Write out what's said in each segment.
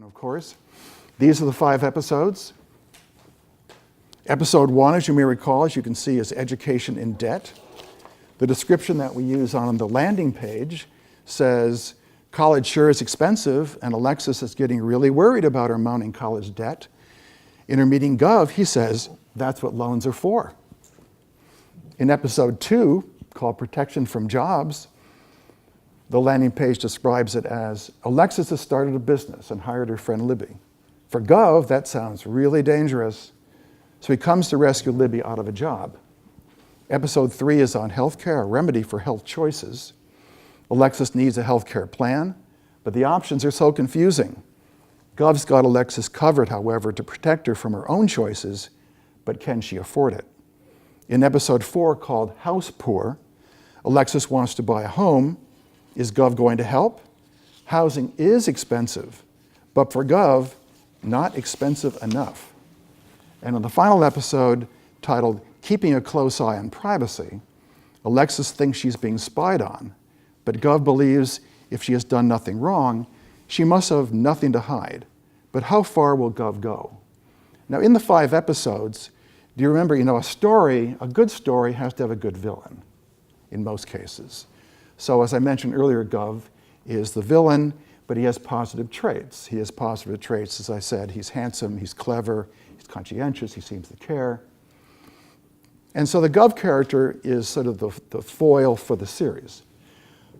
Of course. These are the 5 episodes. Episode 1, as you may recall, as you can see, is Education in Debt. The description that we use on the landing page says, college sure is expensive, and Alexis is getting really worried about her mounting college debt. In her meeting Gov, he says, that's what loans are for. In episode 2, called Protection from Jobs, the landing page describes it as, Alexis has started a business and hired her friend Libby. For Gov, that sounds really dangerous. So he comes to rescue Libby out of a job. Episode 3 is on healthcare, a remedy for health choices. Alexis needs a healthcare plan, but the options are so confusing. Gov's got Alexis covered, however, to protect her from her own choices, but can she afford it? In episode 4, called House Poor, Alexis wants to buy a home. Is Gov going to help? Housing is expensive, but for Gov, not expensive enough. And in the final episode, titled Keeping a Close Eye on Privacy, Alexis thinks she's being spied on, but Gov believes if she has done nothing wrong, she must have nothing to hide. But how far will Gov go? Now, in the 5 episodes, do you remember, a good story has to have a good villain, in most cases. So as I mentioned earlier, Gov is the villain, but he has positive traits. He has positive traits, as I said. He's handsome, he's clever, he's conscientious, he seems to care. And so the Gov character is sort of the foil for the series.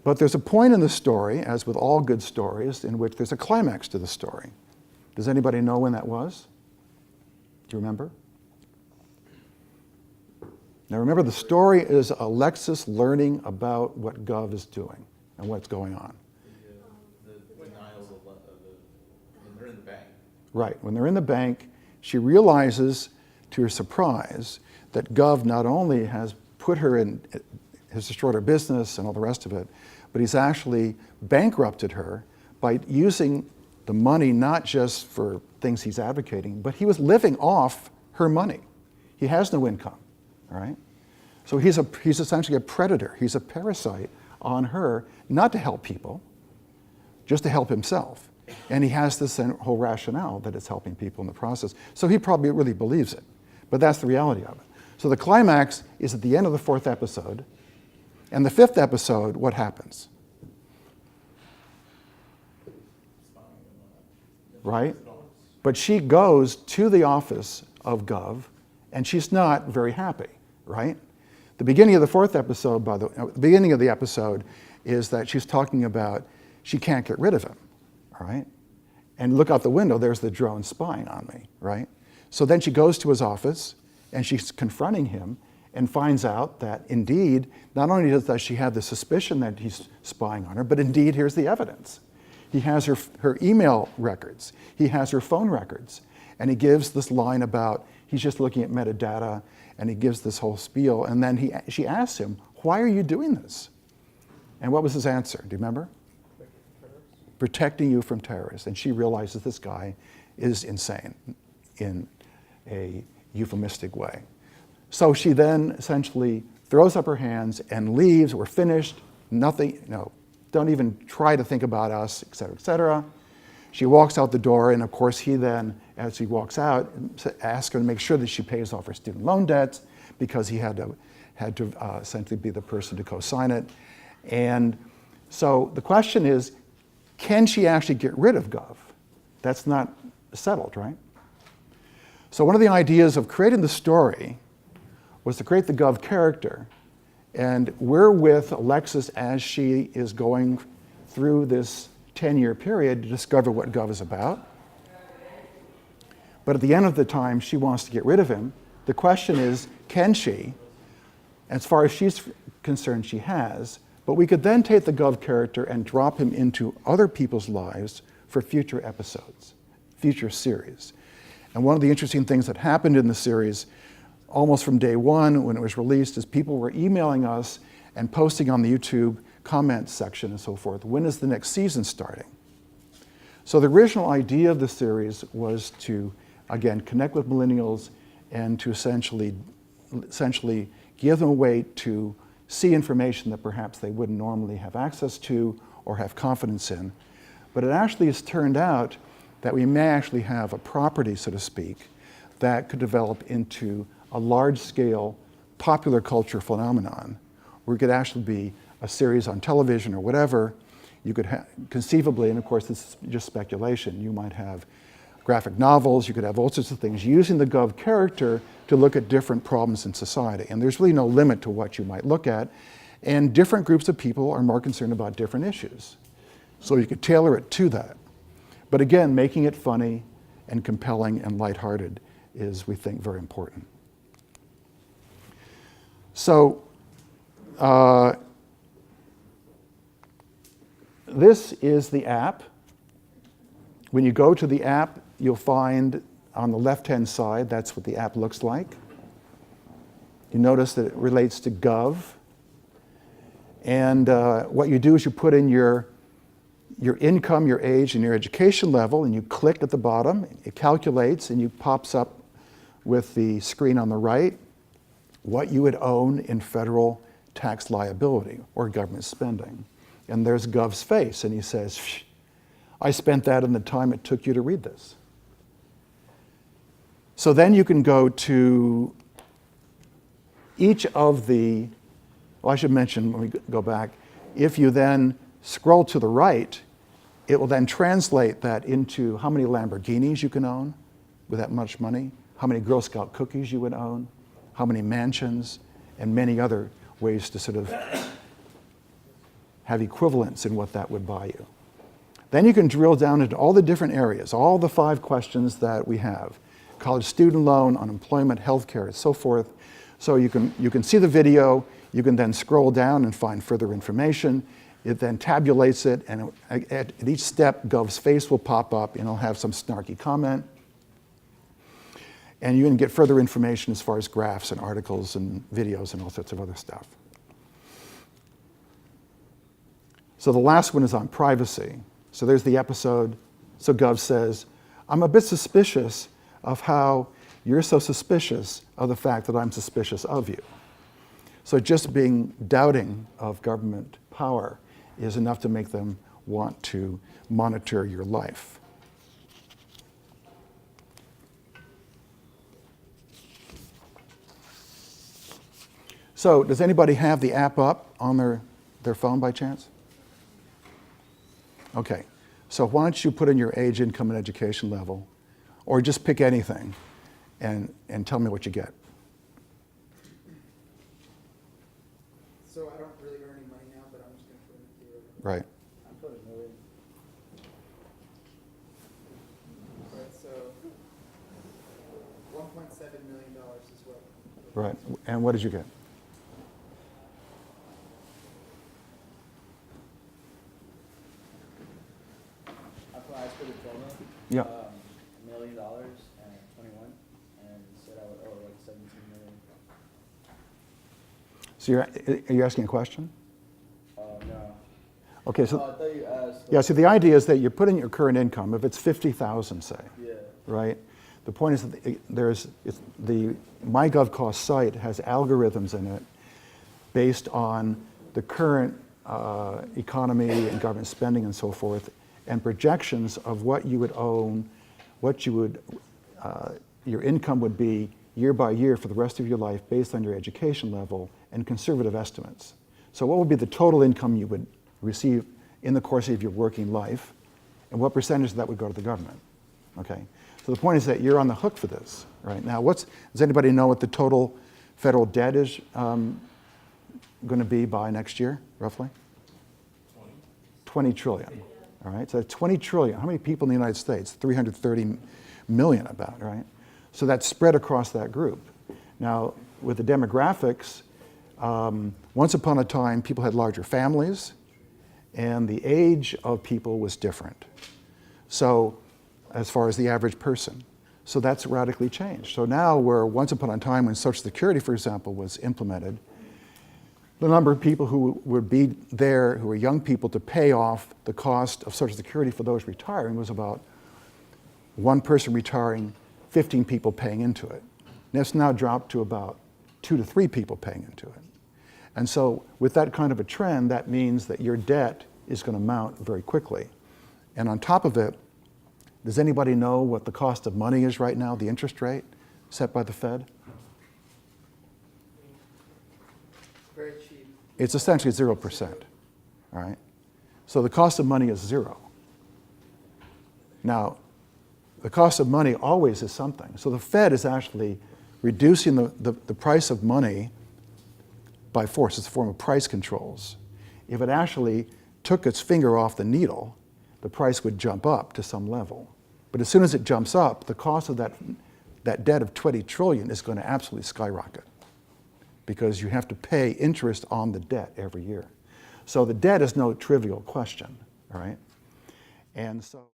But there's a point in the story, as with all good stories, in which there's a climax to the story. Does anybody know when that was? Do you remember? Now remember, the story is Alexis learning about what Gov is doing and what's going on. The denials when they're in the bank. Right, when they're in the bank, she realizes, to her surprise, that Gov not only has destroyed her business and all the rest of it, but he's actually bankrupted her by using the money not just for things he's advocating, but he was living off her money. He has no income. All right? So he's essentially a predator. He's a parasite on her, not to help people, just to help himself. And he has this whole rationale that it's helping people in the process. So he probably really believes it. But that's the reality of it. So the climax is at the end of the 4th episode. And the 5th episode, what happens? Right? But she goes to the office of Gov, and she's not very happy, right? The beginning of the 4th episode, the beginning of the episode is that she's talking about she can't get rid of him, all right? And look out the window, there's the drone spying on me, right? So then she goes to his office, and she's confronting him and finds out that indeed, not only does she have the suspicion that he's spying on her, but indeed, here's the evidence. He has her email records. He has her phone records. And he gives this line about he's just looking at metadata, and he gives this whole spiel. And then she asks him, why are you doing this? And what was his answer? Do you remember? Protecting you from terrorists. And she realizes this guy is insane in a euphemistic way. So she then essentially throws up her hands and leaves. We're finished. Nothing, don't even try to think about us, et cetera, et cetera. She walks out the door, and of course he then, as he walks out, asks her to make sure that she pays off her student loan debts, because he had to essentially be the person to co-sign it. And so the question is, can she actually get rid of Gov? That's not settled, right? So one of the ideas of creating the story was to create the Gov character, and we're with Alexis as she is going through this 10-year period to discover what Gov is about. But at the end of the time, she wants to get rid of him. The question is, can she? As far as she's concerned, she has. But we could then take the Gov character and drop him into other people's lives for future episodes, future series. And one of the interesting things that happened in the series, almost from day one when it was released, is people were emailing us and posting on the YouTube comments section and so forth, when is the next season starting? So the original idea of the series was to, again, connect with millennials and to essentially give them a way to see information that perhaps they wouldn't normally have access to or have confidence in. But it actually has turned out that we may actually have a property, so to speak, that could develop into a large-scale popular culture phenomenon, where it could actually be a series on television or whatever. You could conceivably, and of course this is just speculation, you might have graphic novels, you could have all sorts of things using the Gov character to look at different problems in society. And there's really no limit to what you might look at. And different groups of people are more concerned about different issues. So you could tailor it to that. But again, making it funny and compelling and lighthearted is, we think, very important. So this is the app. When you go to the app, you'll find on the left-hand side, that's what the app looks like. You notice that it relates to Gov. And what you do is you put in your income, your age, and your education level, and you click at the bottom. It calculates, and it pops up with the screen on the right what you would own in federal tax liability or government spending. And there's Gov's face, and he says, I spent that in the time it took you to read this. So then you can go to each of the, well, I should mention when we go back, if you then scroll to the right, it will then translate that into how many Lamborghinis you can own with that much money, how many Girl Scout cookies you would own, how many mansions, and many other ways to sort of have equivalence in what that would buy you. Then you can drill down into all the different areas, all the 5 questions that we have: college student loan, unemployment, healthcare, and so forth. So you can see the video, you can then scroll down and find further information. It then tabulates it, and at each step, Gov's face will pop up, and it'll have some snarky comment. And you can get further information as far as graphs and articles and videos and all sorts of other stuff. So the last one is on privacy. So there's the episode. So Gov says, I'm a bit suspicious of how you're so suspicious of the fact that I'm suspicious of you. So just being doubting of government power is enough to make them want to monitor your life. So does anybody have the app up on their phone by chance? Okay, so why don't you put in your age, income, and education level, or just pick anything and tell me what you get. So I don't really earn any money now, but I'm just going to put in a theory. Right. I'm putting $1 million. Right, so $1.7 million is what. Right, and what did you get? I put a diploma. Yeah. $1 million and 21, and said I would owe like 17 million. So are you asking a question? No. Okay, I so thought you asked. yeah, so the idea is that you're putting your current income, if it's 50,000, say, Yeah. right? The point is that the MyGovCost site has algorithms in it based on the current economy and government spending and so forth, and projections of what you would own, what you would, your income would be year by year for the rest of your life based on your education level, and conservative estimates. So what would be the total income you would receive in the course of your working life, and what percentage of that would go to the government, okay? So the point is that you're on the hook for this, right? Now, does anybody know what the total federal debt is going to be by next year, roughly? 20 trillion, all right? So 20 trillion, how many people in the United States? 330 million about, right? So that's spread across that group. Now, with the demographics, once upon a time, people had larger families, and the age of people was different. So, as far as the average person. So that's radically changed. So now where once upon a time when Social Security, for example, was implemented, the number of people who would be there, who were young people, to pay off the cost of Social Security for those retiring was about one person retiring, 15 people paying into it. And it's now dropped to about 2 to 3 people paying into it. And so with that kind of a trend, that means that your debt is going to mount very quickly. And on top of it, Does anybody know what the cost of money is right now, the interest rate set by the Fed? Very cheap. It's essentially 0%, all right? So the cost of money is 0. Now, the cost of money always is something. So the Fed is actually reducing the price of money by force. It's a form of price controls. If it actually took its finger off the needle, the price would jump up to some level. But as soon as it jumps up, the cost of that debt of 20 trillion is going to absolutely skyrocket because you have to pay interest on the debt every year. So the debt is no trivial question, all right? And so